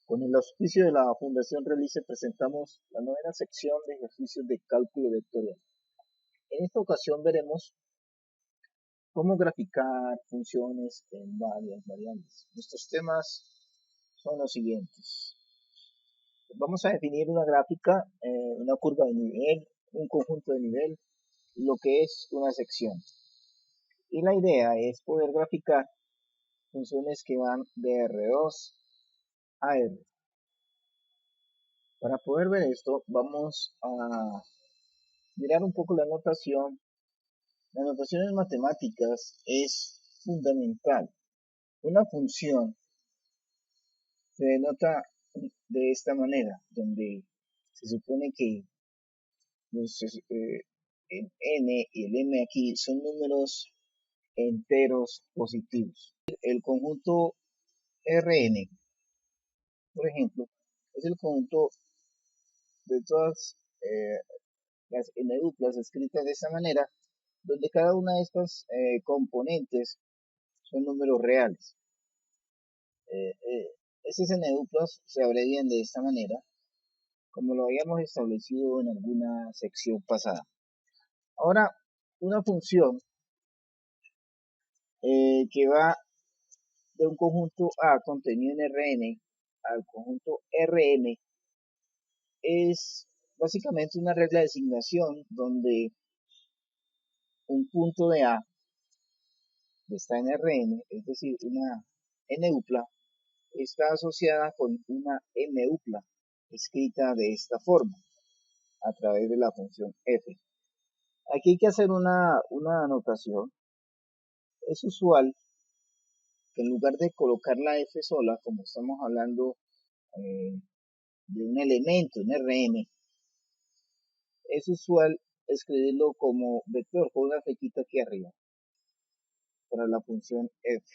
Con el auspicio de la Fundación Realice presentamos la novena sección de ejercicios de cálculo vectorial. En esta ocasión veremos cómo graficar funciones en varias variables. Nuestros temas son los siguientes. Vamos a definir una gráfica, una curva de nivel, un conjunto de nivel, lo que es una sección. Y la idea es poder graficar funciones que van de R2 a R. Para poder ver esto, vamos a mirar un poco la notación. La notación en matemáticas es fundamental. Una función se denota de esta manera, donde se supone que el n y el m aquí son números enteros positivos. El conjunto Rn, por ejemplo, es el conjunto de todas las n duplas escritas de esta manera, donde cada una de estas componentes son números reales. Esas n duplas se abrevian de esta manera, como lo habíamos establecido en alguna sección pasada. Ahora, una función que va de un conjunto A contenido en Rn al conjunto Rm es básicamente una regla de asignación donde un punto de A está en Rn, es decir, una n dupla, está asociada con una m dupla, escrita de esta forma, a través de la función f. Aquí hay que hacer una anotación. Es usual que en lugar de colocar la f sola, como estamos hablando de un elemento en Rm, es usual escribirlo como vector con una flechita aquí arriba, para la función f.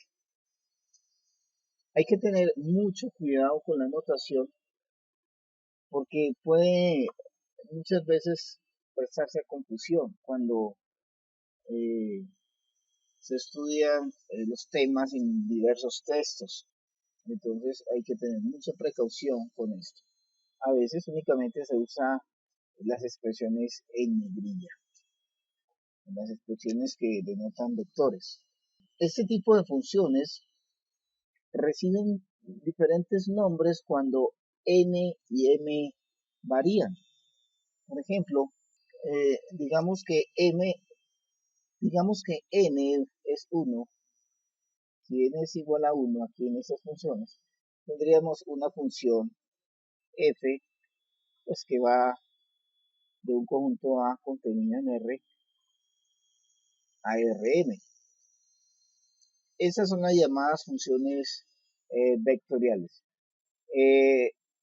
Hay que tener mucho cuidado con la notación, porque puede muchas veces prestarse a confusión cuando se estudian los temas en diversos textos. Entonces hay que tener mucha precaución con esto. A veces únicamente se usa las expresiones en negrilla, las expresiones que denotan vectores. Este tipo de funciones reciben diferentes nombres cuando n y m varían. Por ejemplo, digamos que n es 1, si n es igual a 1 aquí en estas funciones, tendríamos una función f, pues que va de un conjunto A contenido en R a Rm. Esas son las llamadas funciones vectoriales.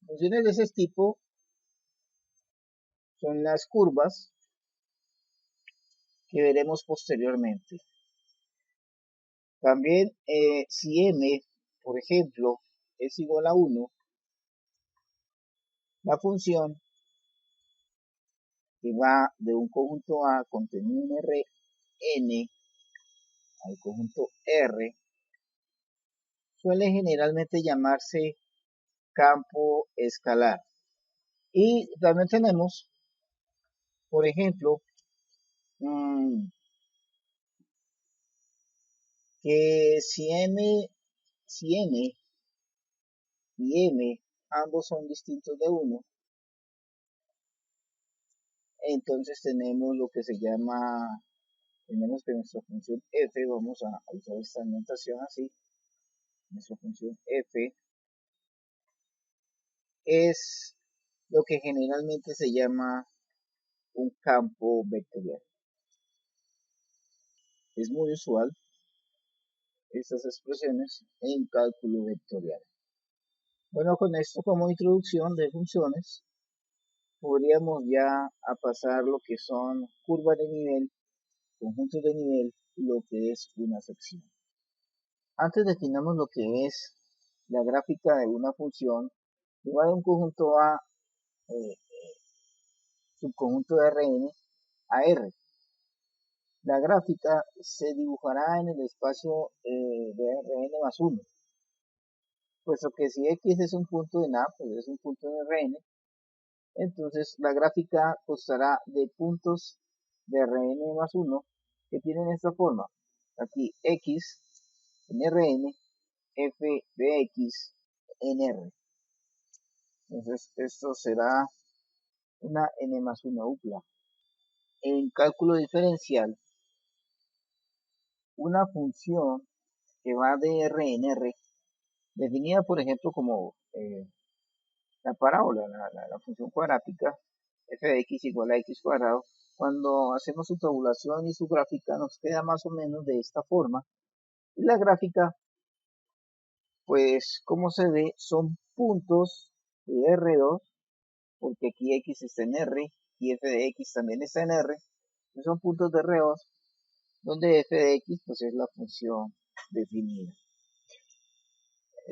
Funciones de ese tipo son las curvas que veremos posteriormente. También si m, por ejemplo, es igual a 1, la función que va de un conjunto A contenido en Rn al conjunto R suele generalmente llamarse campo escalar. Y también tenemos, por ejemplo, que si n y m ambos son distintos de 1, entonces tenemos lo que se llama, tenemos que nuestra función f, vamos a usar esta notación así, nuestra función f es lo que generalmente se llama un campo vectorial. Es muy usual estas expresiones en cálculo vectorial. Bueno, con esto como introducción de funciones, podríamos ya a pasar lo que son curvas de nivel, conjuntos de nivel, lo que es una sección. Antes definamos lo que es la gráfica de una función que va de un conjunto A, subconjunto de Rn, a R. La gráfica se dibujará en el espacio de Rn más 1. puesto que si X es un punto en A, pues es un punto en Rn, entonces la gráfica constará de puntos de Rn más 1 que tienen esta forma. Aquí X en Rn, f de X en R. Entonces esto será una n más 1 upla. En cálculo diferencial, una función que va de R en R, definida por ejemplo como la parábola, la función cuadrática, f de x igual a x cuadrado, cuando hacemos su tabulación y su gráfica nos queda más o menos de esta forma. Y la gráfica, pues como se ve, son puntos de R2, porque aquí x está en R y f de x también está en R, y son puntos de R2, donde f de x pues es la función definida.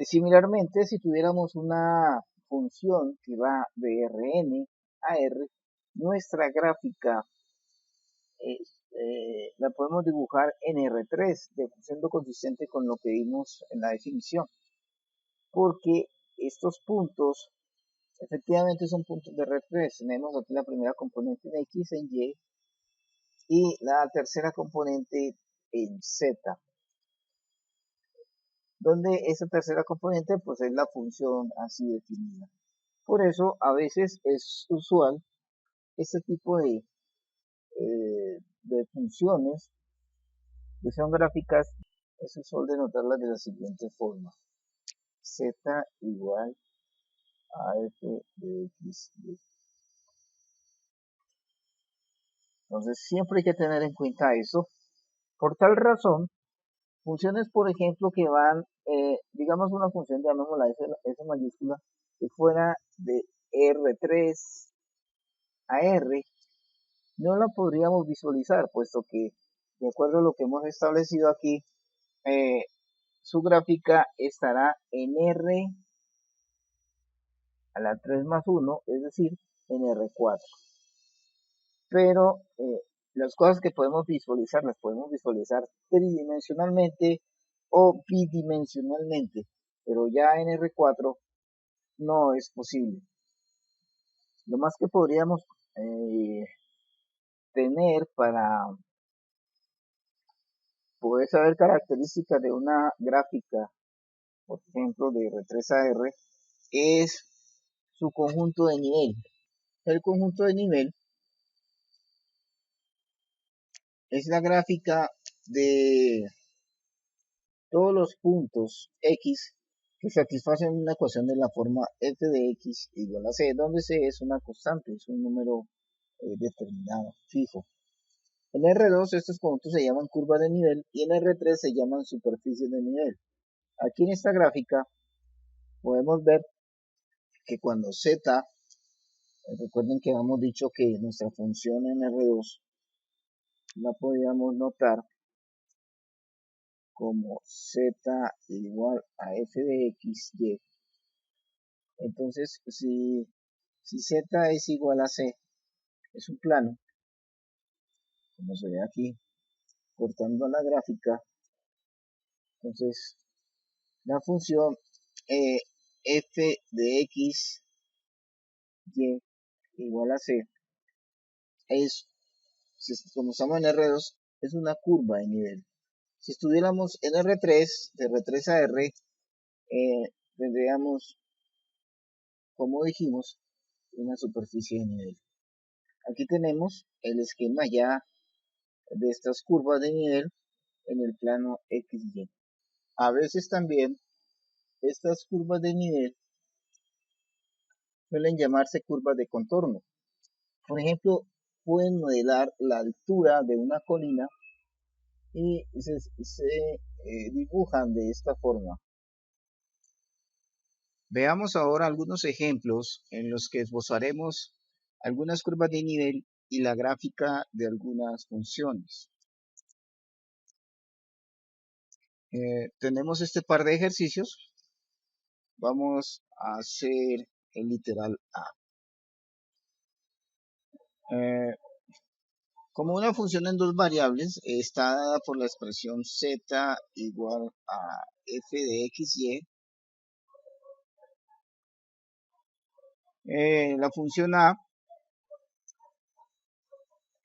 Similarmente, si tuviéramos una función que va de Rn a R, nuestra gráfica la podemos dibujar en R3, siendo consistente con lo que vimos en la definición, porque estos puntos efectivamente son puntos de R3. Tenemos aquí la primera componente en X, en Y, y la tercera componente en Z, donde esa tercera componente pues es la función así definida. Por eso a veces es usual este tipo de funciones que son gráficas, es usual denotarlas de la siguiente forma: z igual a f de x. Entonces siempre hay que tener en cuenta eso. Por tal razón, funciones por ejemplo que van, digamos una función, llamémosla S mayúscula, que fuera de R3 a R, no la podríamos visualizar, puesto que, de acuerdo a lo que hemos establecido aquí, eh, su gráfica estará en R a la 3 más 1, es decir, en R4. Pero las cosas que podemos visualizar, las podemos visualizar tridimensionalmente o bidimensionalmente, pero ya en R4 no es posible. Lo más que podríamos tener para poder saber características de una gráfica, por ejemplo, de R3 a R, es su conjunto de nivel. El conjunto de nivel es la gráfica de todos los puntos X que satisfacen una ecuación de la forma f de x igual a c, donde c es una constante, es un número determinado, fijo. En R2 estos conjuntos se llaman curvas de nivel y en R3 se llaman superficies de nivel. Aquí en esta gráfica podemos ver que cuando z, recuerden que habíamos dicho que nuestra función en R2 la podíamos notar como z igual a f de x, y. Entonces, si z es igual a c, es un plano, como se ve aquí, cortando la gráfica, entonces la función f de x, y igual a c es, como estamos en R2, es una curva de nivel. Si estuviéramos en R3, de R3 a R, tendríamos, como dijimos, una superficie de nivel. Aquí tenemos el esquema ya de estas curvas de nivel en el plano XY. A veces también estas curvas de nivel suelen llamarse curvas de contorno. Por ejemplo, pueden modelar la altura de una colina y se dibujan de esta forma. Veamos ahora algunos ejemplos en los que esbozaremos algunas curvas de nivel y la gráfica de algunas funciones. Tenemos este par de ejercicios. Vamos a hacer el literal A. Como una función en dos variables está dada por la expresión z igual a f de x, y, La función a,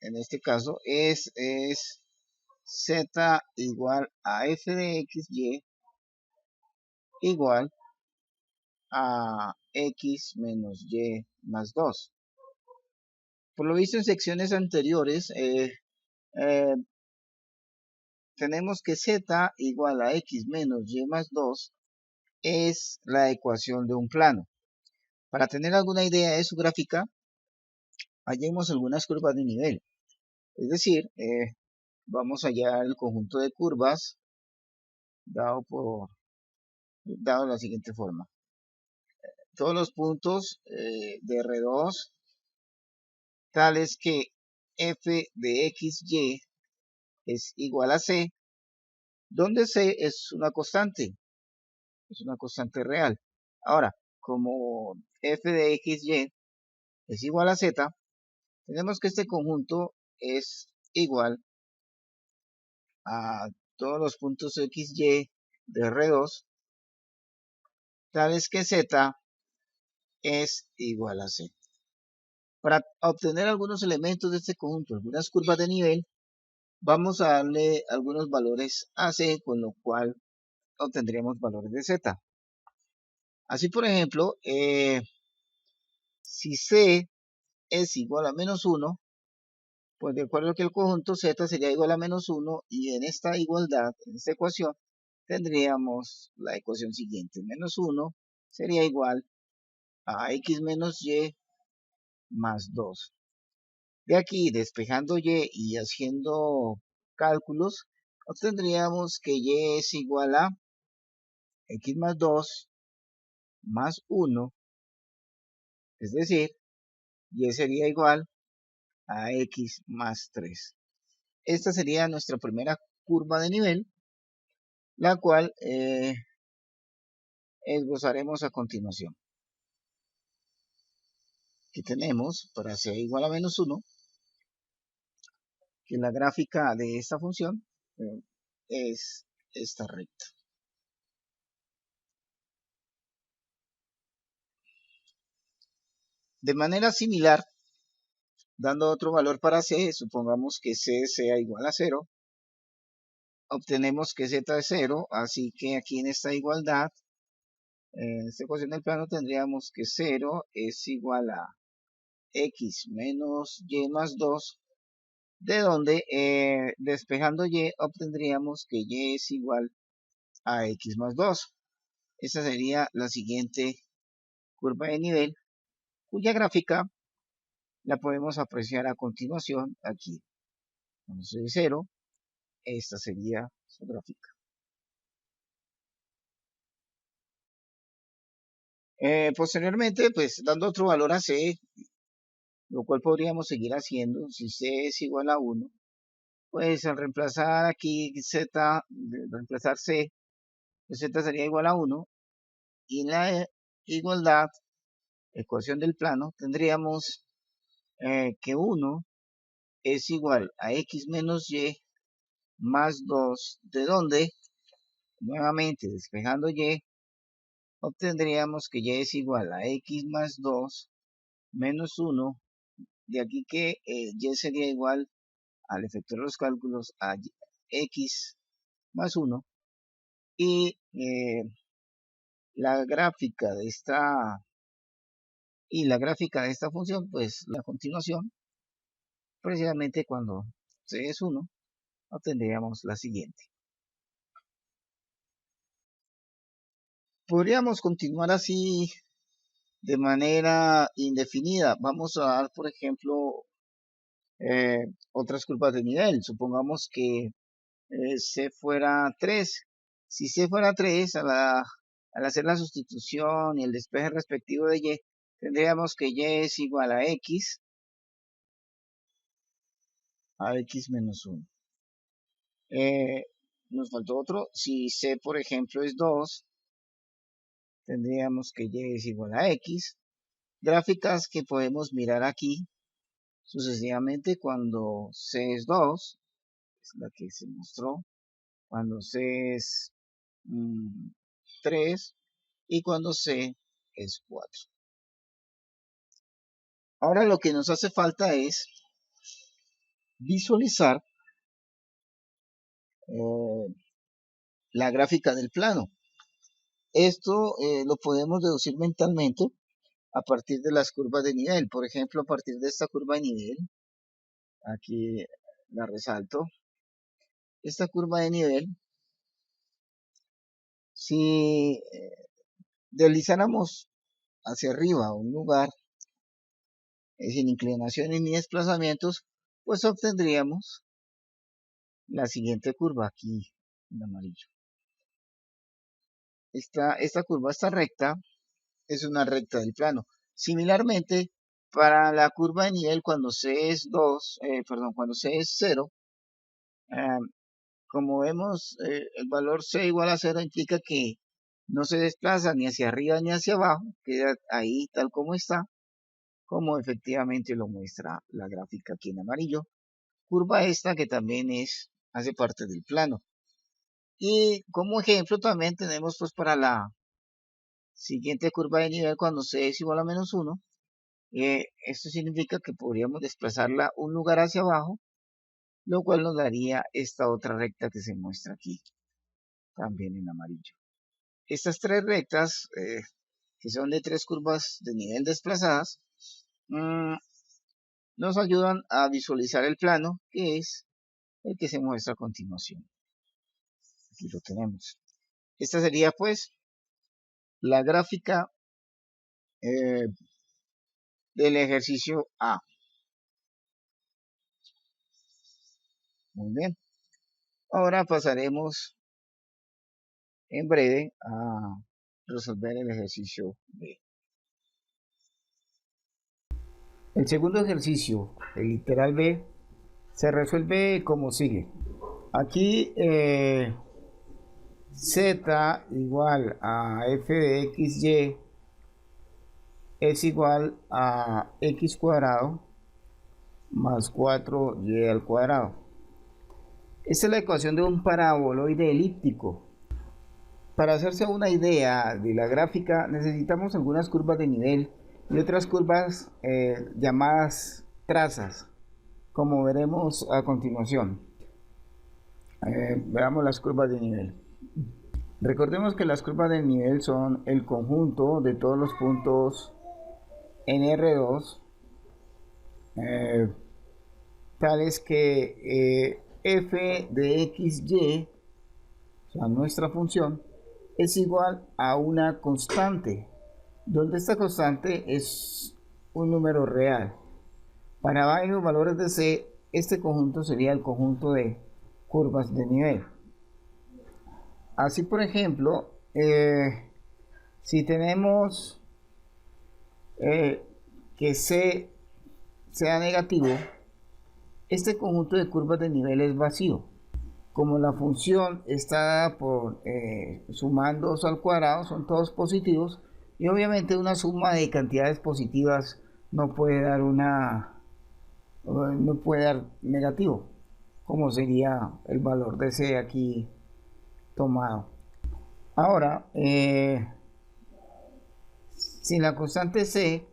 en este caso, es z igual a f de x, y igual a x menos y más 2. Por lo visto en secciones anteriores, eh, tenemos que z igual a x menos y más 2 es la ecuación de un plano. Para tener alguna idea de su gráfica, hallemos algunas curvas de nivel. Es decir, vamos allá al conjunto de curvas dado de la siguiente forma. Todos los puntos de R2 tales que f de xy es igual a c, donde c es una constante real. Ahora, como f de xy es igual a z, tenemos que este conjunto es igual a todos los puntos xy de R2, tales que z es igual a c. Para obtener algunos elementos de este conjunto, algunas curvas de nivel, vamos a darle algunos valores a c, con lo cual obtendríamos valores de z. Así, por ejemplo, si c es igual a menos 1, pues de acuerdo que el conjunto z sería igual a menos 1, y en esta igualdad, en esta ecuación, tendríamos la ecuación siguiente. Menos 1 sería igual a x menos y más 2. De aquí, despejando y haciendo cálculos, obtendríamos que y es igual a x más 2 más 1, es decir, y sería igual a x más 3. Esta sería nuestra primera curva de nivel, la cual esbozaremos a continuación. Aquí tenemos para c igual a menos 1, que la gráfica de esta función es esta recta. De manera similar, dando otro valor para c, supongamos que c sea igual a 0, obtenemos que z es 0, así que aquí en esta igualdad, en esta ecuación del plano, tendríamos que 0 es igual a x menos y más 2, de donde despejando y obtendríamos que y es igual a x más 2. Esa sería la siguiente curva de nivel, cuya gráfica la podemos apreciar a continuación aquí. Cuando soy 0, esta sería su gráfica. Posteriormente, pues dando otro valor a c, lo cual podríamos seguir haciendo si c es igual a 1, pues al reemplazar aquí z, reemplazar c, pues z sería igual a 1, y en la igualdad, ecuación del plano, tendríamos que 1 es igual a x menos y más 2, de donde, nuevamente despejando y, obtendríamos que y es igual a x más 2 menos 1, de aquí que y sería igual al efectuar los cálculos a x más 1, y la gráfica de esta función, pues la continuación, precisamente cuando c es 1, obtendríamos la siguiente. Podríamos continuar así de manera indefinida. Vamos a dar, por ejemplo, otras curvas de nivel. Supongamos que C fuera 3. Si C fuera 3, al hacer la sustitución y el despeje respectivo de Y, tendríamos que Y es igual a X menos 1. Nos faltó otro. Si C, por ejemplo, es 2, tendríamos que Y es igual a X. Gráficas que podemos mirar aquí sucesivamente cuando C es 2, es la que se mostró, cuando C es 3 y cuando C es 4. Ahora lo que nos hace falta es visualizar la gráfica del plano. Esto lo podemos deducir mentalmente a partir de las curvas de nivel. Por ejemplo, a partir de esta curva de nivel, aquí la resalto, esta curva de nivel, si deslizáramos hacia arriba a un lugar sin inclinaciones ni desplazamientos, pues obtendríamos la siguiente curva aquí en amarillo. Esta curva, esta recta, es una recta del plano. Similarmente, para la curva de nivel, cuando C es 2, cuando C es 0, como vemos, el valor C igual a 0 implica que no se desplaza ni hacia arriba ni hacia abajo, queda ahí tal como está, como efectivamente lo muestra la gráfica aquí en amarillo. Curva esta que también hace parte del plano. Y como ejemplo también tenemos pues para la siguiente curva de nivel cuando C es igual a menos 1. Esto significa que podríamos desplazarla un lugar hacia abajo, lo cual nos daría esta otra recta que se muestra aquí, también en amarillo. Estas tres rectas, que son de tres curvas de nivel desplazadas, nos ayudan a visualizar el plano, que es el que se muestra a continuación. Aquí lo tenemos. Esta sería pues la gráfica del ejercicio A. Muy bien. Ahora pasaremos en breve a resolver el ejercicio B. El segundo ejercicio, el literal B, se resuelve como sigue. Aquí z igual a f de xy es igual a x cuadrado más 4y al cuadrado. Esta es la ecuación de un paraboloide elíptico. Para hacerse una idea de la gráfica necesitamos algunas curvas de nivel y otras curvas llamadas trazas, como veremos a continuación. Veamos las curvas de nivel. Recordemos que las curvas de nivel son el conjunto de todos los puntos en R2, tales que f de xy, o sea, nuestra función, es igual a una constante, donde esta constante es un número real. Para varios valores de C, este conjunto sería el conjunto de curvas de nivel. Así, por ejemplo, si tenemos que C sea negativo, este conjunto de curvas de nivel es vacío. Como la función está dada por sumando 2 al cuadrado, son todos positivos, y obviamente una suma de cantidades positivas no puede dar negativo, como sería el valor de C aquí tomado. Ahora, si la constante C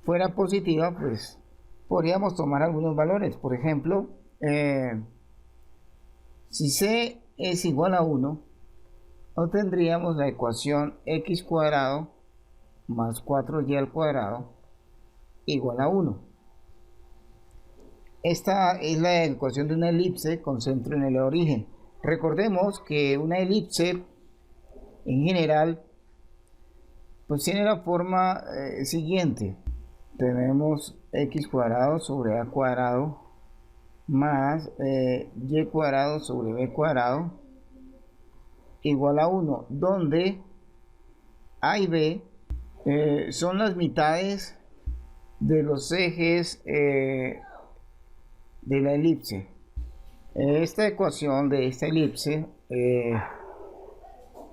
fuera positiva, pues podríamos tomar algunos valores. Por ejemplo, si C es igual a 1, obtendríamos la ecuación x cuadrado más 4y al cuadrado igual a 1. Esta es la ecuación de una elipse con centro en el origen. Recordemos que una elipse en general pues tiene la forma siguiente. Tenemos x cuadrado sobre a cuadrado más y cuadrado sobre b cuadrado igual a 1, donde a y b son las mitades de los ejes de la elipse. Esta ecuación de esta elipse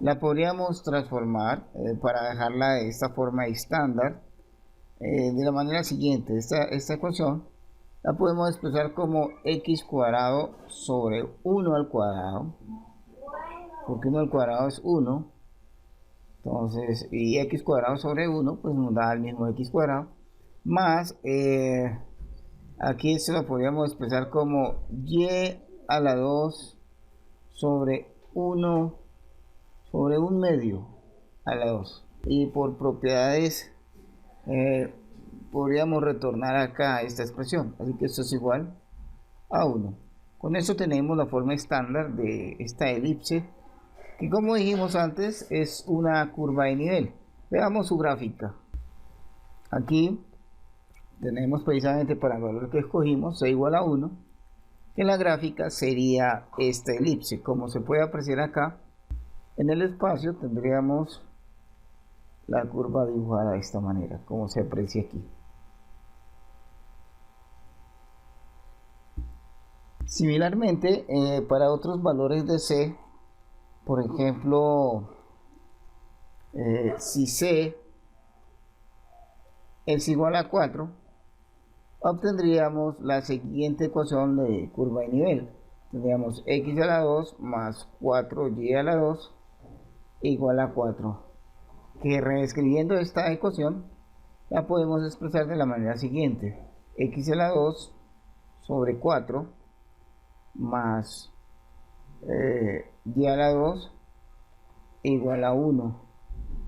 la podríamos transformar para dejarla de esta forma estándar de la manera siguiente. Esta ecuación la podemos expresar como x cuadrado sobre 1 al cuadrado, porque 1 al cuadrado es 1, entonces, y x cuadrado sobre 1 pues nos da el mismo x cuadrado, más, aquí esto lo podríamos expresar como y a la 2 sobre 1 sobre 1/2 a la 2. Y por propiedades podríamos retornar acá esta expresión. Así que esto es igual a 1. Con eso tenemos la forma estándar de esta elipse, que como dijimos antes es una curva de nivel. Veamos su gráfica. Aquí tenemos precisamente para el valor que escogimos, c igual a 1, que la gráfica sería esta elipse. Como se puede apreciar acá, en el espacio tendríamos la curva dibujada de esta manera, como se aprecia aquí. Similarmente, para otros valores de c, por ejemplo, si c es igual a 4, obtendríamos la siguiente ecuación de curva de nivel. Tendríamos x a la 2 más 4y a la 2 igual a 4, que reescribiendo esta ecuación la podemos expresar de la manera siguiente: x a la 2 sobre 4 más y a la 2 igual a 1.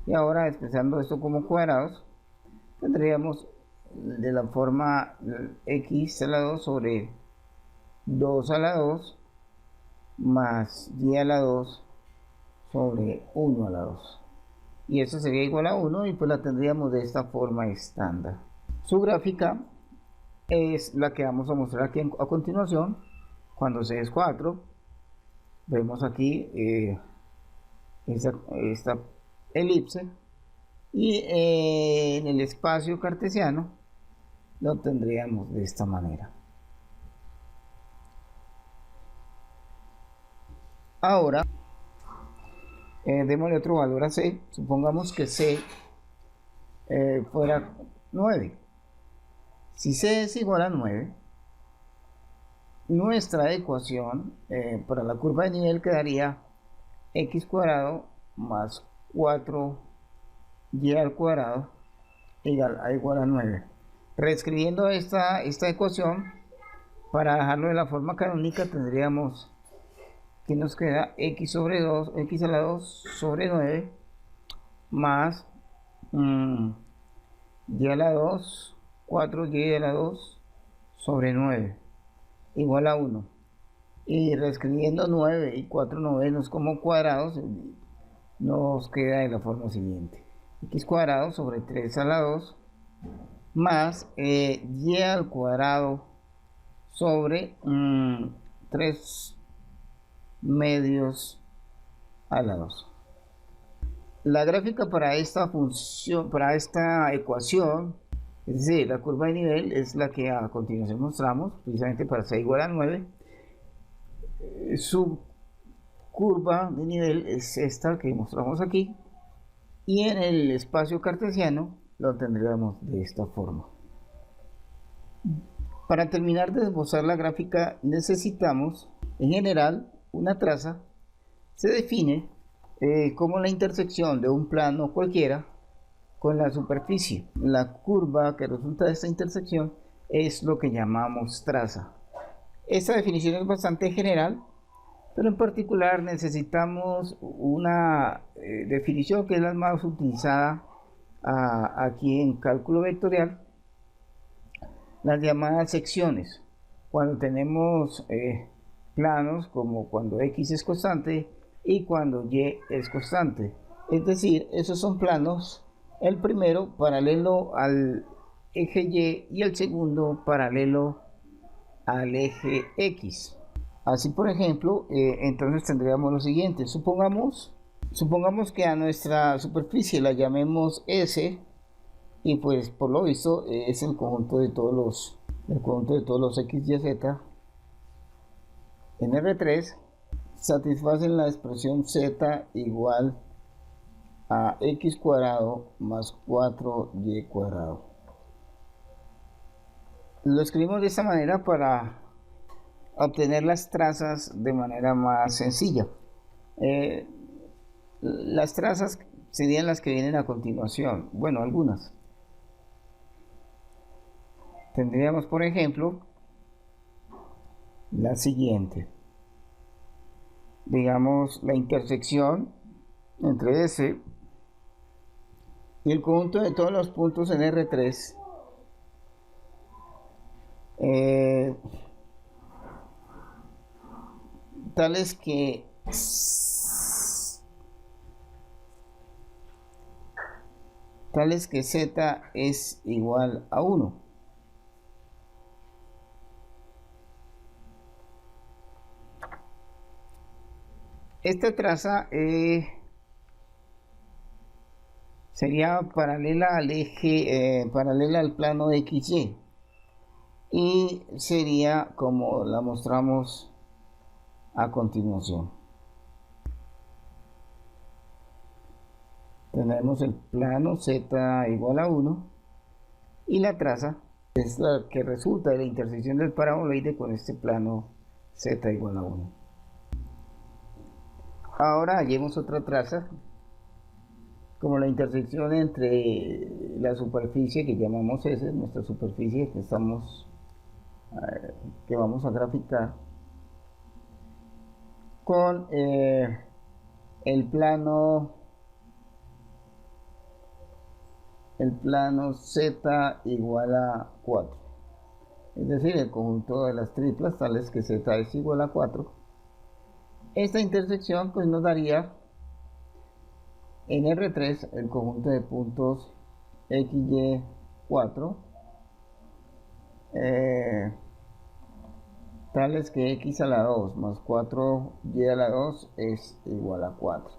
Y ahora, expresando esto como cuadrados, tendríamos de la forma x a la 2 sobre 2 a la 2 más y a la 2 sobre 1 a la 2. Y eso sería igual a 1, y pues la tendríamos de esta forma estándar. Su gráfica es la que vamos a mostrar aquí a continuación. Cuando c es 4, vemos aquí esta elipse, y en el espacio cartesiano lo tendríamos de esta manera. Ahora démosle otro valor a c. Supongamos que c fuera 9. Si c es igual a 9, nuestra ecuación para la curva de nivel quedaría x cuadrado más 4y al cuadrado igual a 9. Reescribiendo esta ecuación, para dejarlo de la forma canónica, tendríamos que nos queda x sobre 2, x a la 2 sobre 9 más y a la 2, 4y a la 2 sobre 9 igual a 1. Y reescribiendo 9 y 4 novenos como cuadrados, nos queda de la forma siguiente: x cuadrado sobre 3 a la 2 más y al cuadrado sobre 3 medios a la 2. La gráfica para esta función, para esta ecuación, es decir, la curva de nivel, es la que a continuación mostramos, precisamente para c igual a 9. Su curva de nivel es esta que mostramos aquí, y en el espacio cartesiano lo tendríamos de esta forma. Para terminar de esbozar la gráfica necesitamos, en general, una traza. Se define como la intersección de un plano cualquiera con la superficie. La curva que resulta de esta intersección es lo que llamamos traza. Esta definición es bastante general, pero en particular necesitamos una definición que es la más utilizada aquí en cálculo vectorial, las llamadas secciones. Cuando tenemos planos, como cuando x es constante y cuando y es constante, es decir, esos son planos, el primero paralelo al eje y el segundo paralelo al eje x. Así, por ejemplo, entonces tendríamos lo siguiente: supongamos que a nuestra superficie la llamemos S, y pues por lo visto es el conjunto de todos los x, y, z en R3 satisfacen la expresión z igual a x cuadrado más 4y cuadrado. Lo escribimos de esta manera para obtener las trazas de manera más sencilla. Las trazas serían las que vienen a continuación. Bueno, algunas. tendríamos, por ejemplo, la siguiente. Digamos, la intersección entre S y el conjunto de todos los puntos en R3 tales que Z es igual a 1. Esta traza sería paralela al eje, paralela al plano XY, y sería como la mostramos a continuación. Tenemos el plano Z igual a 1 y la traza es la que resulta de la intersección del paraboloide con este plano Z igual a 1. Ahora hallemos otra traza como la intersección entre la superficie que llamamos S, nuestra superficie que vamos a graficar, con el plano Z igual a 4, es decir, el conjunto de las triplas tales que Z es igual a 4. Esta intersección pues nos daría en R3 el conjunto de puntos XY 4 tales que X a la 2 más 4Y a la 2 es igual a 4.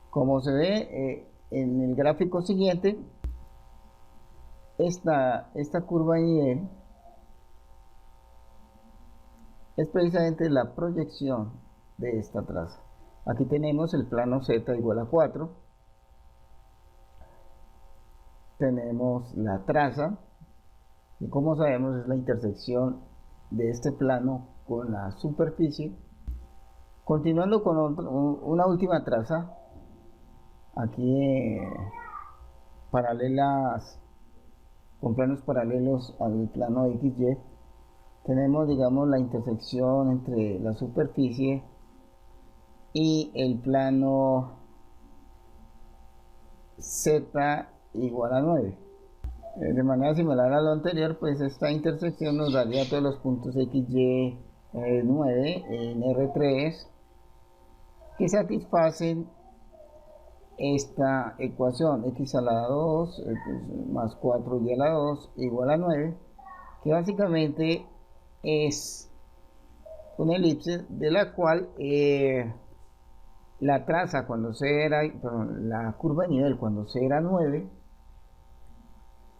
Como se ve en el gráfico siguiente, esta curva de nivel es precisamente la proyección de esta traza. Aquí tenemos el plano Z igual a 4, tenemos la traza, y como sabemos es la intersección de este plano con la superficie. Continuando con una última traza, aquí paralelas, con planos paralelos al plano XY, tenemos, digamos, la intersección entre la superficie y el plano Z igual a 9. De manera similar a lo anterior, pues esta intersección nos daría todos los puntos XY 9 en R3 que satisfacen esta ecuación: X a la 2 más 4Y a la 2 igual a 9, que básicamente es una elipse de la cual la traza cuando C era, perdón, la curva de nivel cuando C era 9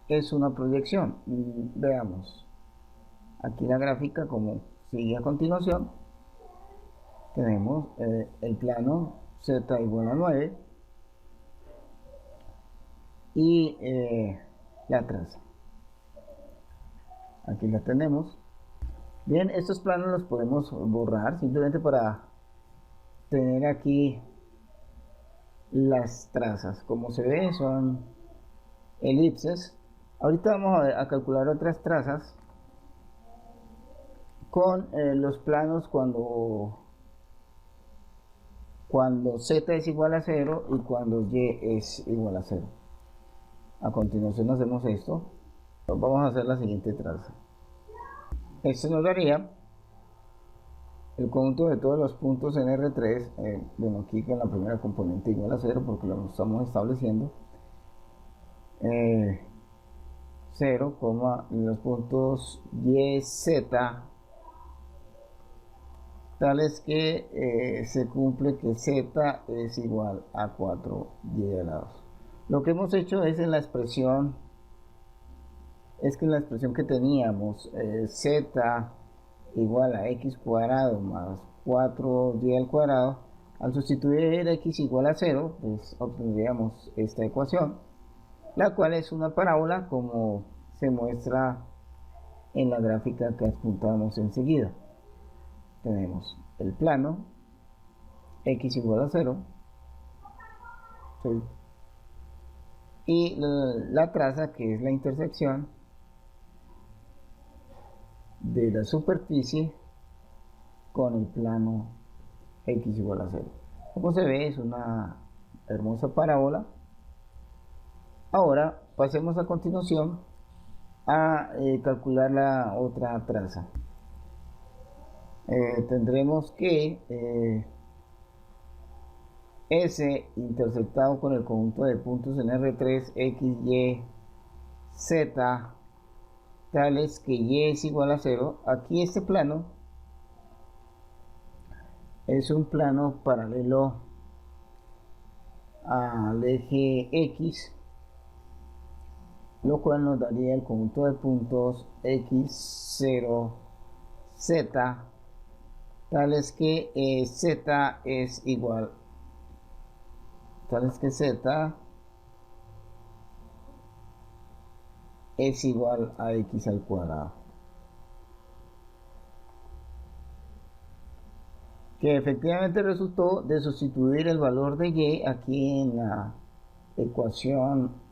es una proyección. Veamos aquí la gráfica como sigue a continuación. Tenemos el plano Z igual a 9 y la traza. Aquí la tenemos. Bien, estos planos los podemos borrar simplemente para tener aquí las trazas. Como se ve, son elipses. Ahorita vamos a calcular otras trazas con los planos cuando Z es igual a 0 y cuando Y es igual a 0. A continuación hacemos esto. Vamos a hacer la siguiente traza. Esto nos daría el conjunto de todos los puntos en R3, bueno, aquí con la primera componente igual a 0 porque lo estamos estableciendo, 0, los puntos Y, Z, tales que se cumple que Z es igual a 4Y a la 2. Lo que hemos hecho es en la expresión, que teníamos, Z igual a X cuadrado más 4Y al cuadrado, al sustituir X igual a 0, pues obtendríamos esta ecuación, la cual es una parábola como se muestra en la gráfica que adjuntamos enseguida. Tenemos el plano X igual a 0, ¿sí? Y la traza, que es la intersección de la superficie con el plano x igual a 0. Como se ve, es una hermosa parábola. Ahora pasemos a continuación a calcular la otra traza. Tendremos que S interceptado con el conjunto de puntos en R3, X, Y, Z, tales que Y es igual a 0. Aquí este plano es un plano paralelo al eje X, lo cual nos daría el conjunto de puntos X, 0, Z, tales que Z es igual, tales que Z es igual a X al cuadrado. Que efectivamente resultó de sustituir el valor de Y aquí en la ecuación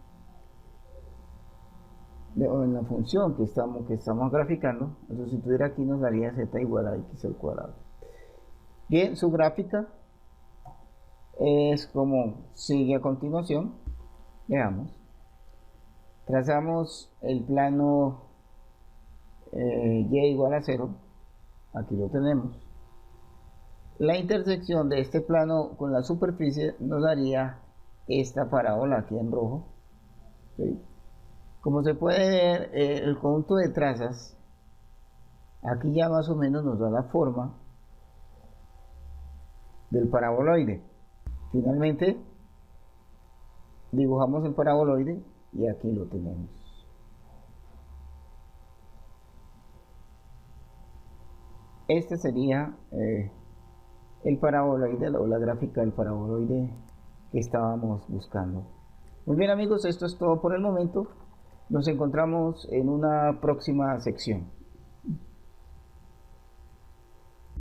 o en la función que estamos graficando. Al sustituir aquí nos daría Z igual a X al cuadrado. Bien, su gráfica es como sigue a continuación. Veamos. Trazamos el plano Y igual a 0. Aquí lo tenemos. La intersección de este plano con la superficie nos daría esta parábola aquí en rojo. ¿Sí? Como se puede ver, el conjunto de trazas aquí ya más o menos nos da la forma del paraboloide. Finalmente dibujamos el paraboloide y aquí lo tenemos. Este sería el paraboloide o la gráfica del paraboloide que estábamos buscando. Muy bien amigos, esto es todo por el momento. Nos encontramos en una próxima sección.